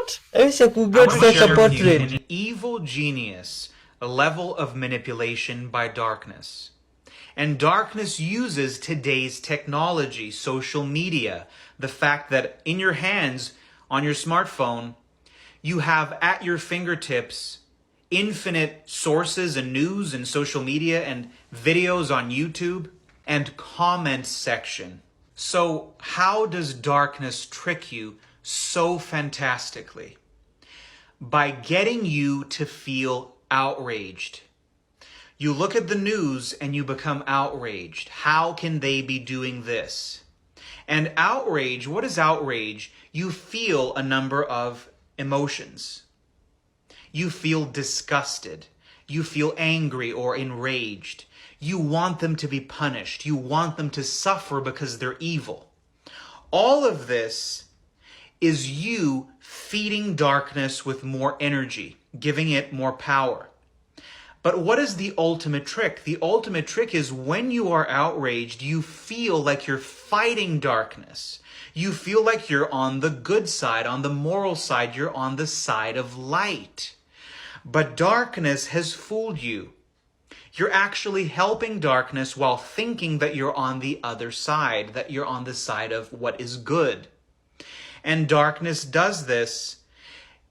What? I wish I could get such a portrait. An evil genius, a level of manipulation by darkness. And darkness uses today's technology, social media, the fact that in your hands, on your smartphone, you have at your fingertips infinite sources and news and social media and videos on YouTube and comment section. So how does darkness trick you so fantastically? By getting you to feel outraged. You look at the news and you become outraged. How can they be doing this? And outrage, what is outrage? You feel a number of emotions. You feel disgusted. You feel angry or enraged. You want them to be punished. You want them to suffer because they're evil. All of this is you feeding darkness with more energy, giving it more power. But what is the ultimate trick? The ultimate trick is when you are outraged, you feel like you're fighting darkness. You feel like you're on the good side, on the moral side, you're on the side of light. But darkness has fooled you. You're actually helping darkness while thinking that you're on the other side, that you're on the side of what is good. And darkness does this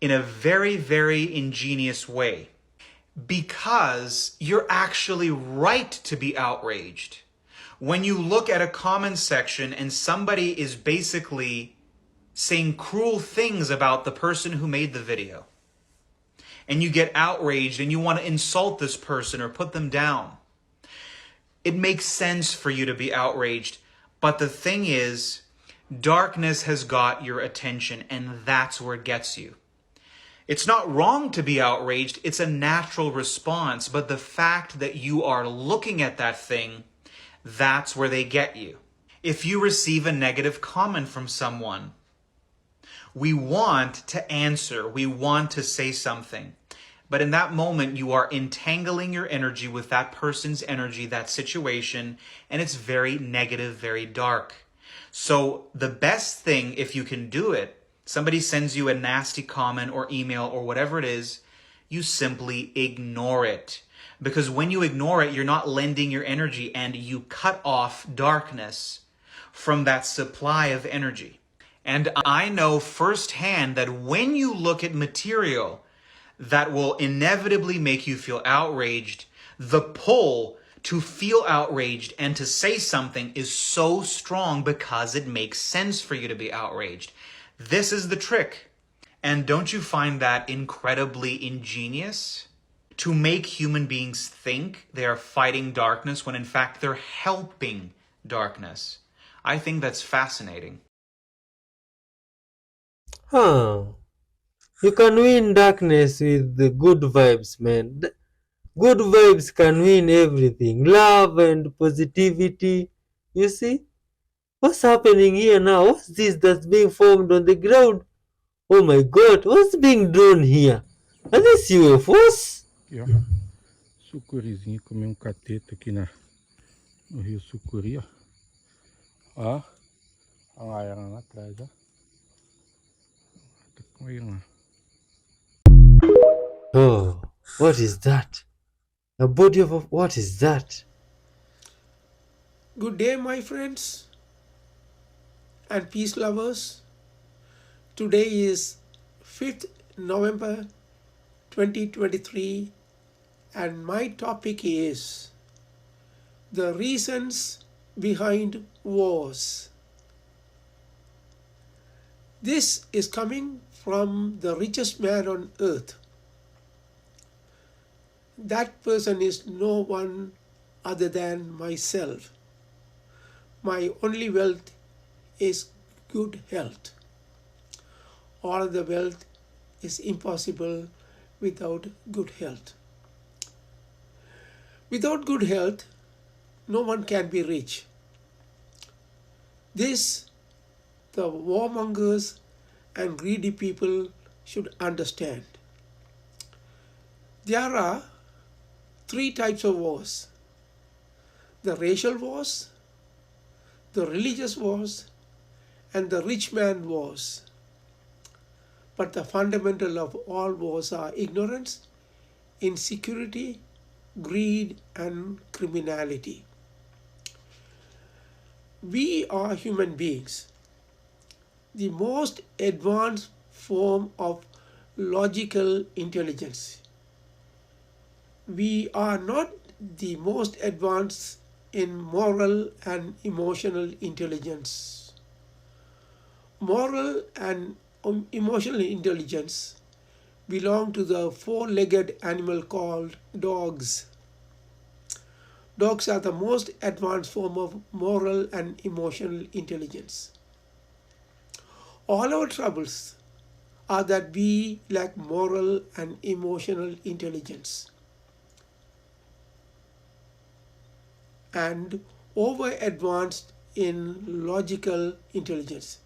in a very, very ingenious way. Because you're actually right to be outraged. When you look at a comment section and somebody is basically saying cruel things about the person who made the video, and you get outraged and you want to insult this person or put them down, it makes sense for you to be outraged. But the thing is, darkness has got your attention, and that's where it gets you. It's not wrong to be outraged. It's a natural response. But the fact that you are looking at that thing, that's where they get you. If you receive a negative comment from someone, we want to answer. We want to say something. But in that moment, you are entangling your energy with that person's energy, that situation, and it's very negative, very dark. So the best thing, if you can do it, somebody sends you a nasty comment or email or whatever it is, you simply ignore it. Because when you ignore it, you're not lending your energy, and you cut off darkness from that supply of energy. And I know firsthand that when you look at material that will inevitably make you feel outraged, the pull to feel outraged and to say something is so strong because it makes sense for you to be outraged. This is the trick. And don't you find that incredibly ingenious? To make human beings think they are fighting darkness when in fact they're helping darkness. I think that's fascinating. Huh. You can win darkness with the good vibes, man. Good vibes can win everything. Love and positivity. You see? What's happening here now? What's this that's being formed on the ground? Oh my god, what's being drawn here? Are these UFOs? Aqui, ó. Sucurizinho comer cateto aqui no rio Sucuri, ó. Ó. Olha ela lá atrás, ó. Tá com ele lá. Oh, what is that? A body of what is that? Good day, my friends and peace lovers. Today is 5th November 2023, and my topic is the reasons behind wars. This is coming from the richest man on earth. That person is no one other than myself. My only wealth is good health. All the wealth is impossible without good health. Without good health, no one can be rich. This, the warmongers and greedy people should understand. There are 3 types of wars: the racial wars, the religious wars, and the rich man wars. But the fundamental of all wars are ignorance, insecurity, greed, and criminality. We are human beings. The most advanced form of logical intelligence. We are not the most advanced in moral and emotional intelligence. Moral and emotional intelligence belong to the four-legged animal called dogs. Dogs are the most advanced form of moral and emotional intelligence. All our troubles are that we lack moral and emotional intelligence and over advanced in logical intelligence.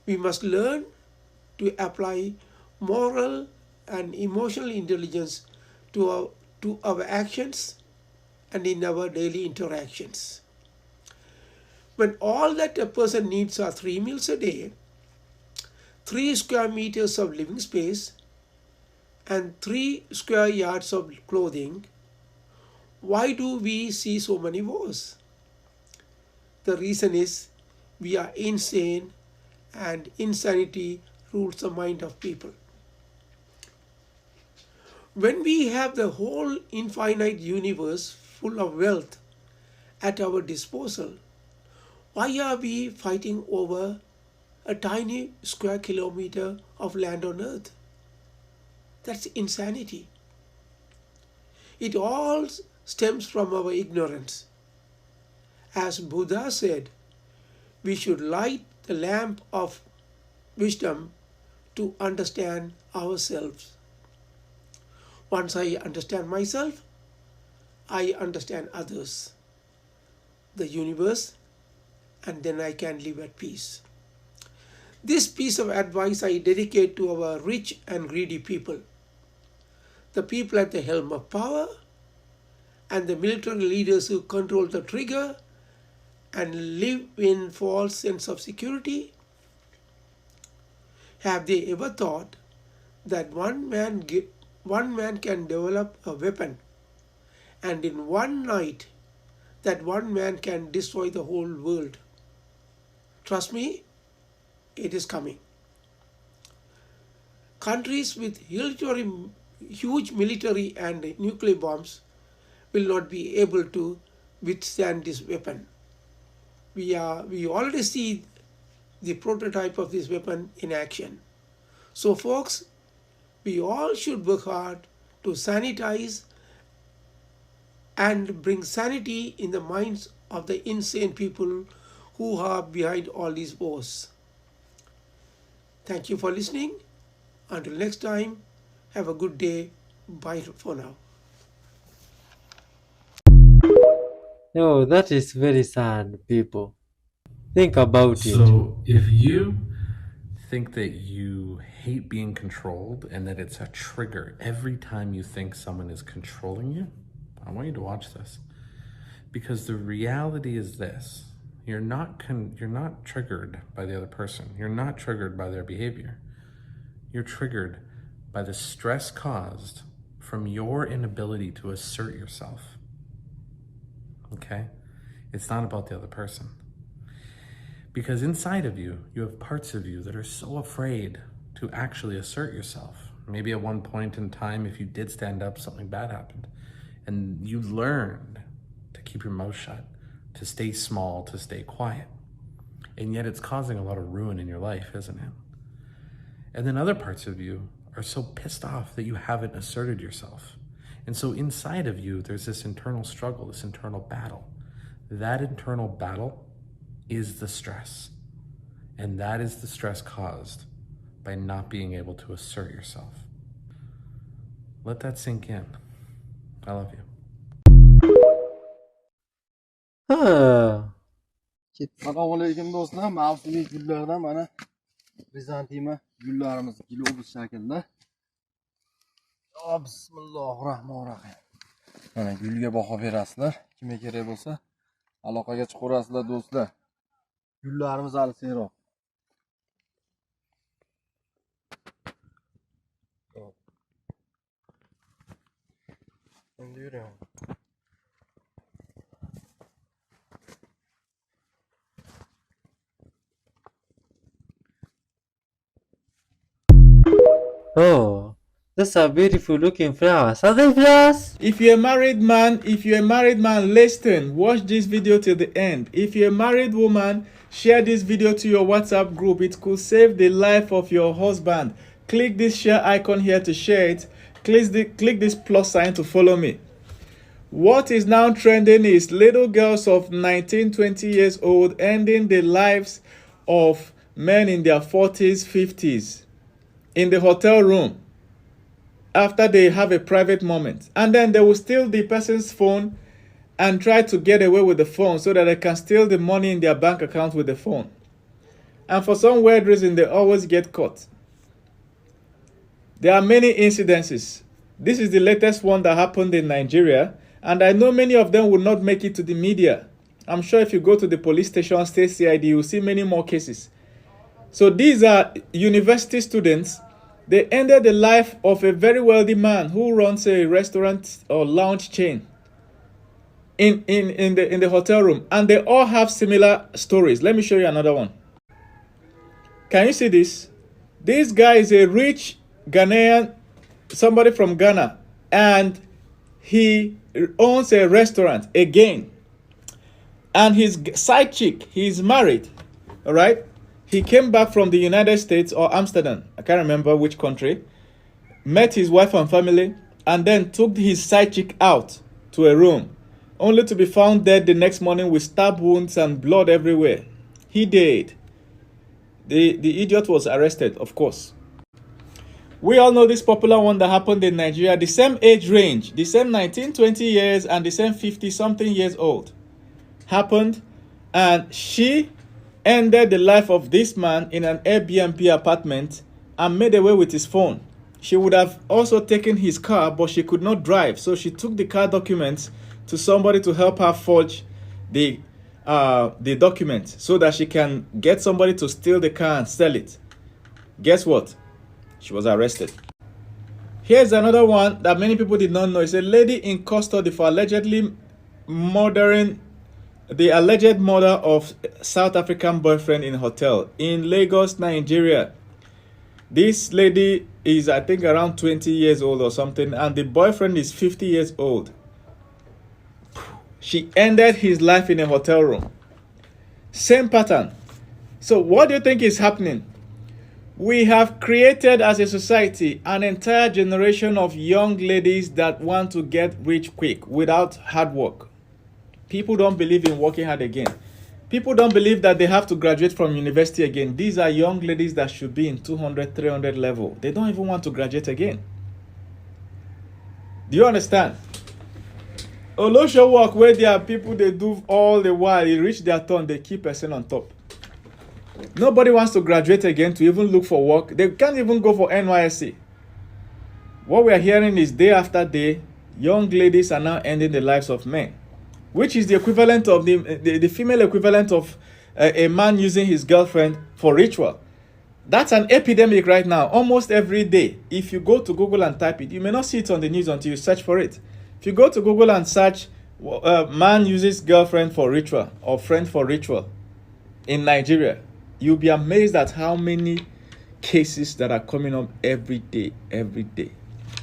We must learn to apply moral and emotional intelligence to our actions and in our daily interactions. When all that a person needs are 3 meals a day, 3 square meters of living space, and 3 square yards of clothing, why do we see so many wars? The reason is we are insane and insanity rules the mind of people. When we have the whole infinite universe full of wealth at our disposal, why are we fighting over a tiny square kilometer of land on earth? That's insanity. It all stems from our ignorance. As Buddha said, we should light the lamp of wisdom to understand ourselves. Once I understand myself, I understand others, the universe, and then I can live at peace. This piece of advice I dedicate to our rich and greedy people, the people at the helm of power, and the military leaders who control the trigger and live in false sense of security. Have they ever thought that one man can develop a weapon, and in one night that one man can destroy the whole world? Trust me, it is coming. Countries with huge military and nuclear bombs will not be able to withstand this weapon. We already see the prototype of this weapon in action. So folks, we all should work hard to sanitize and bring sanity in the minds of the insane people who are behind all these wars. Thank you for listening. Until next time, have a good day. Bye for now. Oh, that is very sad, people. Think about it. So if you think that you hate being controlled and that it's a trigger every time you think someone is controlling you, I want you to watch this. Because the reality is this: you're not triggered by the other person. You're not triggered by their behavior. You're triggered by the stress caused from your inability to assert yourself. Okay? It's not about the other person. Because inside of you, you have parts of you that are so afraid to actually assert yourself. Maybe at one point in time, if you did stand up, something bad happened. And you learned to keep your mouth shut, to stay small, to stay quiet. And yet it's causing a lot of ruin in your life, isn't it? And then other parts of you are so pissed off that you haven't asserted yourself. And so inside of you, there's this internal struggle, this internal battle. That internal battle is the stress. And that is the stress caused by not being able to assert yourself. Let that sink in. I love you. Assalomu alaykum do'stlar. Mavsumiy gullardan mana Bizantima gullarimiz globus shaklida. Bismillahirrohmanirrohim. Mana gulga baho berasizlar. Kimga kerak bo'lsa, aloqaga chiqaverasizlar do'stlar. Gullarimiz hali seroq. yürüyorum. Oh, those are beautiful looking flowers. Are they flowers? If you're a married man, listen, watch this video till the end. If you're a married woman, share this video to your WhatsApp group. It could save the life of your husband. Click this share icon here to share it. Click this plus sign to follow me. What is now trending is little girls of 19, 20 years old ending the lives of men in their 40s, 50s in the hotel room after they have a private moment. And then they will steal the person's phone and try to get away with the phone so that they can steal the money in their bank account with the phone. And for some weird reason, they always get caught. There are many incidences. This is the latest one that happened in Nigeria, and I know many of them will not make it to the media. I'm sure if you go to the police station, state CID, you'll see many more cases. So these are university students. They ended the life of a very wealthy man who runs a restaurant or lounge chain in the hotel room. And they all have similar stories. Let me show you another one. Can you see this? This guy is a rich Ghanaian, somebody from Ghana, and he owns a restaurant again. And his side chick, he's married, all right? He came back from the United States or Amsterdam, I can't remember which country, met his wife and family, and then took his side chick out to a room, only to be found dead the next morning with stab wounds and blood everywhere. He died. The idiot was arrested, of course. We all know this popular one that happened in Nigeria, the same age range, the same 19, 20 years and the same 50-something years old. Happened, and she ended the life of this man in an Airbnb apartment and made away with his phone. She would have also taken his car, but she could not drive, so she took the car documents to somebody to help her forge the documents so that she can get somebody to steal the car and sell it. Guess what? She was arrested. Here's another one that many people did not know. It's a lady in custody for allegedly murdering the alleged murder of South African boyfriend in a hotel in Lagos, Nigeria. This lady is, I think, around 20 years old or something, and the boyfriend is 50 years old. She ended his life in a hotel room. Same pattern. So what do you think is happening? We have created as a society an entire generation of young ladies that want to get rich quick without hard work. People don't believe in working hard again. People don't believe that they have to graduate from university again. These are young ladies that should be in 200, 300 level. They don't even want to graduate again. Do you understand? Olosho work where there are people they do all the while, they reach their turn, they keep person on top. Nobody wants to graduate again to even look for work. They can't even go for NYSC. What we are hearing is day after day, young ladies are now ending the lives of men, which is the equivalent of the female equivalent of a man using his girlfriend for ritual. That's an epidemic right now, almost every day. If you go to Google and type it, you may not see it on the news until you search for it. If you go to Google and search man uses girlfriend for ritual or friend for ritual in Nigeria, you'll be amazed at how many cases that are coming up every day.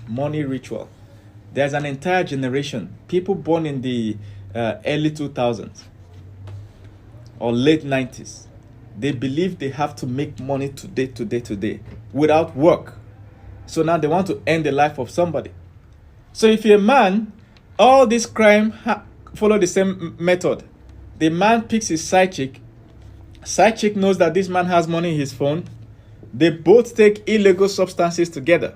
Money ritual. There's an entire generation, people born in the early 2000s or late 90s. They believe they have to make money today without work. So now they want to end the life of somebody. So if you're a man, all this crime follow the same method. The man picks his side chick. Side chick knows that this man has money in his phone. They both take illegal substances together.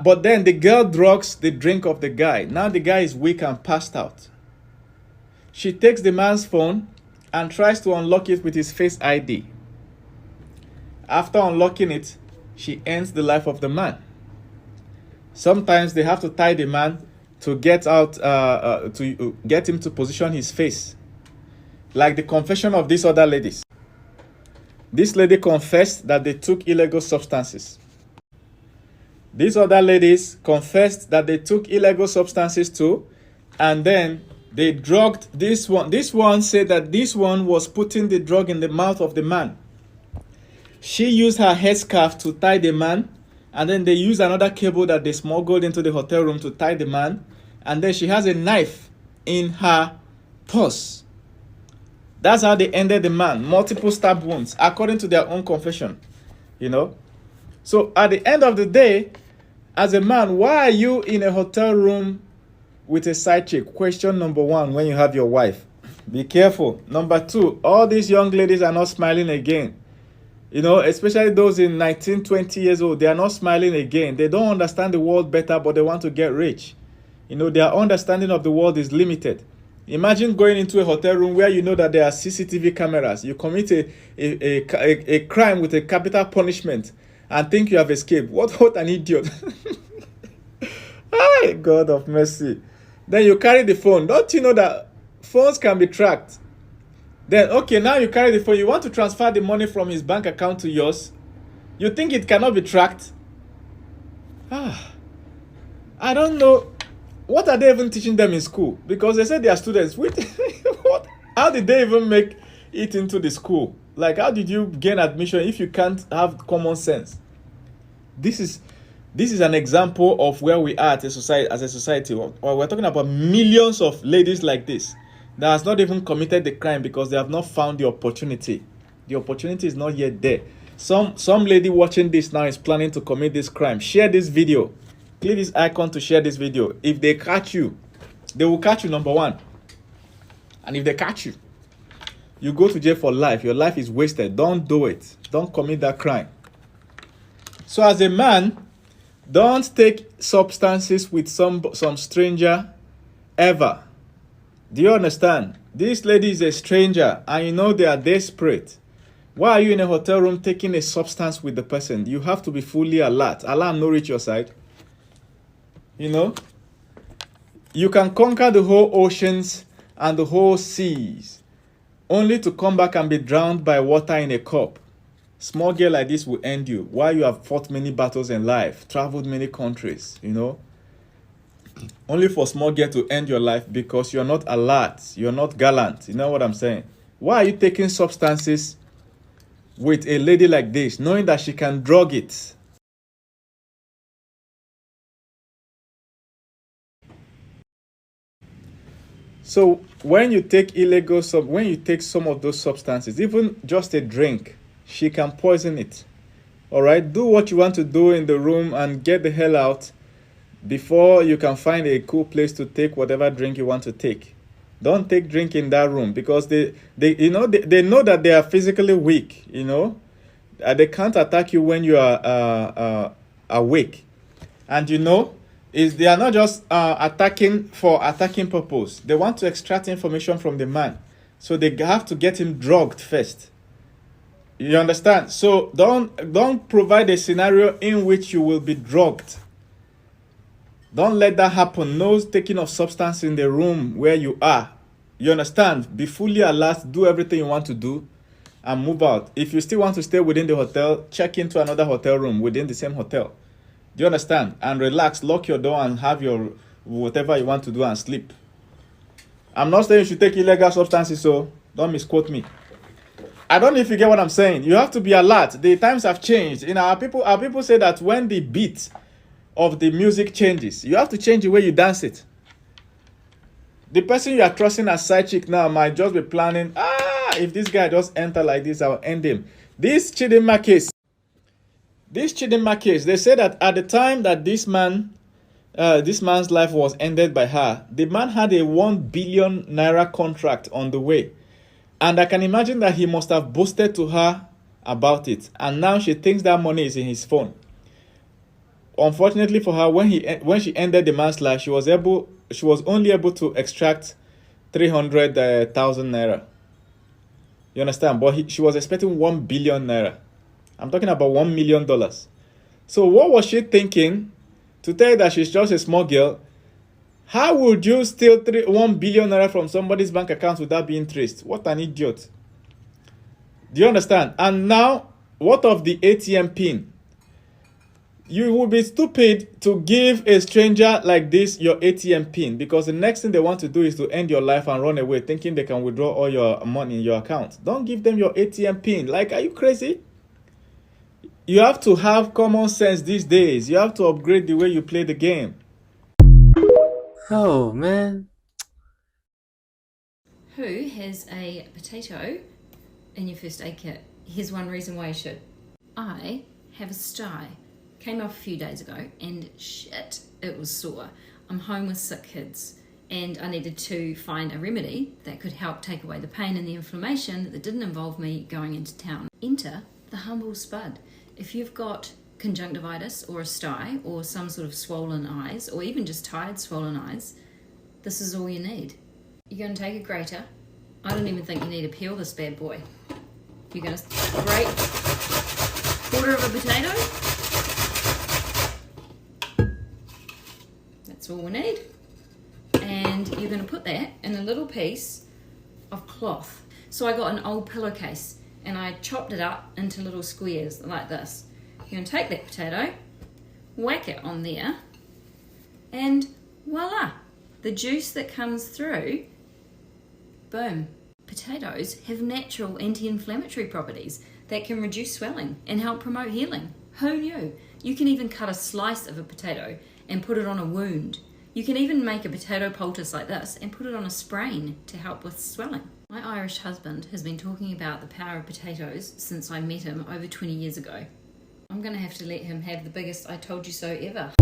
But then the girl drugs the drink of the guy. Now the guy is weak and passed out. She takes the man's phone and tries to unlock it with his Face ID. After unlocking it, she ends the life of the man. Sometimes they have to tie the man to get out, to get him to position his face. Like the confession of these other ladies. This lady confessed that they took illegal substances. These other ladies confessed that they took illegal substances too, and then they drugged this one. This one said that this one was putting the drug in the mouth of the man. She used her headscarf to tie the man, and then they used another cable that they smuggled into the hotel room to tie the man, and then she has a knife in her purse. That's how they ended the man. Multiple stab wounds, according to their own confession. You know? So at the end of the day, as a man, why are you in a hotel room with a side chick? Question number one, when you have your wife. Be careful. Number two, all these young ladies are not smiling again. You know, especially those in 19, 20 years old, they are not smiling again. They don't understand the world better, but they want to get rich. You know, their understanding of the world is limited. Imagine going into a hotel room where you know that there are CCTV cameras. You commit a crime with a capital punishment and think you have escaped. What an idiot. Ay, God of mercy. Then you carry the phone. Don't you know that phones can be tracked? Then, okay, now you carry the phone. You want to transfer the money from his bank account to yours. You think it cannot be tracked? I don't know. What are they even teaching them in school? Because they said they are students. What? How did they even make it into the school? Like, how did you gain admission if you can't have common sense? This is an example of where we are as a society. We're talking about millions of ladies like this that has not even committed the crime because they have not found the opportunity. The opportunity is not yet there. Some lady watching this now is planning to commit this crime. Share this video. Click this icon to share this video. If they catch you, they will catch you, number one. And if they catch you, you go to jail for life. Your life is wasted. Don't do it. Don't commit that crime. So as a man, don't take substances with some stranger ever. Do you understand? This lady is a stranger and you know they are desperate. Why are you in a hotel room taking a substance with the person? You have to be fully alert. Alarm no reach your side. You know? You can conquer the whole oceans and the whole seas only to come back and be drowned by water in a cup. Small girl like this will end you while you have fought many battles in life, traveled many countries, you know? Only for small girl to end your life because you're not alert, you're not gallant. You know what I'm saying? Why are you taking substances with a lady like this, knowing that she can drug it? So when you take when you take some of those substances, even just a drink, she can poison it. All right, do what you want to do in the room and get the hell out before you can find a cool place to take whatever drink you want to take. Don't take drink in that room because they know that they are physically weak. You know, they can't attack you when you are awake, and you know. They are not just attacking for attacking purpose. They want to extract information from the man. So they have to get him drugged first. You understand? So don't provide a scenario in which you will be drugged. Don't let that happen. No taking of substance in the room where you are. You understand? Be fully alert. Do everything you want to do and move out. If you still want to stay within the hotel, check into another hotel room within the same hotel. Do you understand? And relax, lock your door and have your whatever you want to do and sleep. I'm not saying you should take illegal substances, so don't misquote me. I don't know if you get what I'm saying. You have to be alert. The times have changed. You know, our people say that when the beat of the music changes, you have to change the way you dance it. The person you are trusting as side chick now might just be planning, if this guy just enter like this, I'll end him. This Chidinma case, they say that at the time that this man's life was ended by her, the man had a 1 billion naira contract on the way. And I can imagine that he must have boasted to her about it. And now she thinks that money is in his phone. Unfortunately for her, when she ended the man's life, she was only able to extract 300,000 naira. You understand? But she was expecting 1 billion naira. I'm talking about $1 million. So what was she thinking? To tell you that she's just a small girl, how would you steal 1 billion naira from somebody's bank account without being traced? What an idiot. Do you understand? And now, what of the ATM pin? You would be stupid to give a stranger like this your ATM pin, because the next thing they want to do is to end your life and run away thinking they can withdraw all your money in your account. Don't give them your ATM pin. Like, are you crazy? You have to have common sense these days. You have to upgrade the way you play the game. Oh man. Who has a potato in your first aid kit? Here's one reason why you should. I have a sty. Came up a few days ago and shit, it was sore. I'm home with sick kids and I needed to find a remedy that could help take away the pain and the inflammation that didn't involve me going into town. Enter the humble spud. If you've got conjunctivitis or a sty or some sort of swollen eyes or even just tired swollen eyes, this is all you need. You're going to take a grater. I don't even think you need to peel this bad boy. You're going to grate a quarter of a potato. That's all we need. And you're going to put that in a little piece of cloth. So I got an old pillowcase and I chopped it up into little squares like this. You're going to take that potato, whack it on there, and voila, the juice that comes through, boom. Potatoes have natural anti-inflammatory properties that can reduce swelling and help promote healing. Who knew? You can even cut a slice of a potato and put it on a wound. You can even make a potato poultice like this and put it on a sprain to help with swelling. My Irish husband has been talking about the power of potatoes since I met him over 20 years ago. I'm going to have to let him have the biggest I told you so ever.